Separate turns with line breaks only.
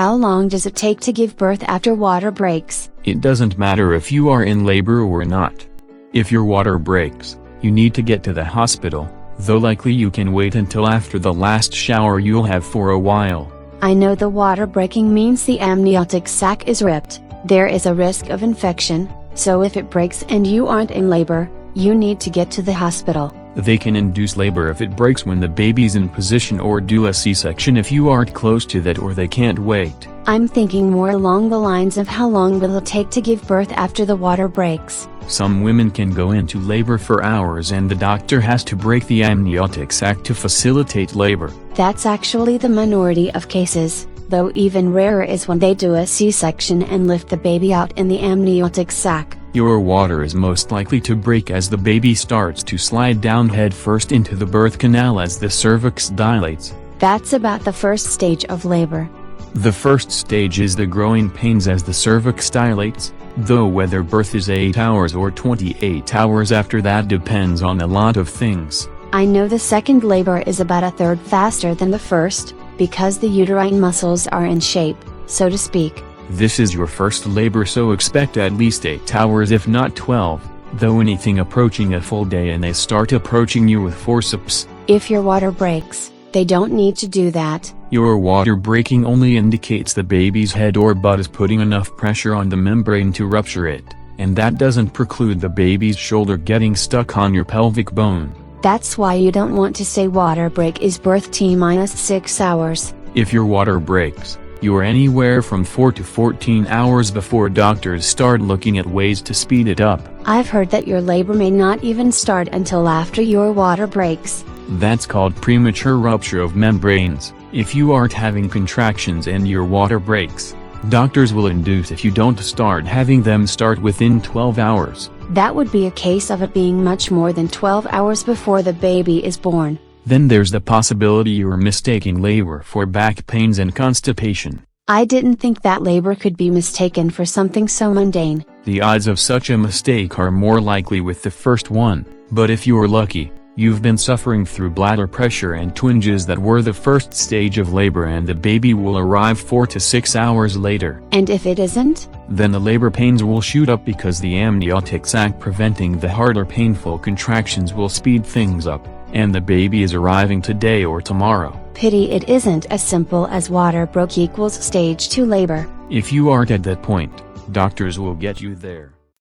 How long does it take to give birth after water breaks?
It doesn't matter if you are in labor or not. If your water breaks, you need to get to the hospital, though likely you can wait until after the last shower you'll have for a while.
I know the water breaking means the amniotic sac is ripped. There is a risk of infection, so if it breaks and you aren't in labor, you need to get to the hospital.
They can induce labor if it breaks when the baby's in position, or do a C-section if you aren't close to that or they can't wait.
I'm thinking more along the lines of how long will it take to give birth after the water breaks.
Some women can go into labor for hours and the doctor has to break the amniotic sac to facilitate labor.
That's actually the minority of cases, though even rarer is when they do a C-section and lift the baby out in the amniotic sac.
Your water is most likely to break as the baby starts to slide down head first into the birth canal as the cervix dilates.
That's about the first stage of labor.
The first stage is the growing pains as the cervix dilates, though whether birth is 8 hours or 28 hours after that depends on a lot of things.
I know the second labor is about a third faster than the first, because the uterine muscles are in shape, so to speak.
This is your first labor, so expect at least 8 hours if not 12, though anything approaching a full day and they start approaching you with forceps.
If your water breaks, they don't need to do that.
Your water breaking only indicates the baby's head or butt is putting enough pressure on the membrane to rupture it, and that doesn't preclude the baby's shoulder getting stuck on your pelvic bone.
That's why you don't want to say water break is birth T-6 hours.
If your water breaks, you're anywhere from 4 to 14 hours before doctors start looking at ways to speed it up.
I've heard that your labor may not even start until after your water breaks.
That's called premature rupture of membranes. If you aren't having contractions and your water breaks, doctors will induce if you don't start having them start within 12 hours.
That would be a case of it being much more than 12 hours before the baby is born.
Then there's the possibility you're mistaking labor for back pains and constipation.
I didn't think that labor could be mistaken for something so mundane.
The odds of such a mistake are more likely with the first one, but if you're lucky, you've been suffering through bladder pressure and twinges that were the first stage of labor and the baby will arrive 4 to 6 hours later.
And if it isn't?
Then the labor pains will shoot up because the amniotic sac preventing the harder painful contractions will speed things up, and the baby is arriving today or tomorrow.
Pity it isn't as simple as water broke equals stage 2 labor.
If you aren't at that point, doctors will get you there.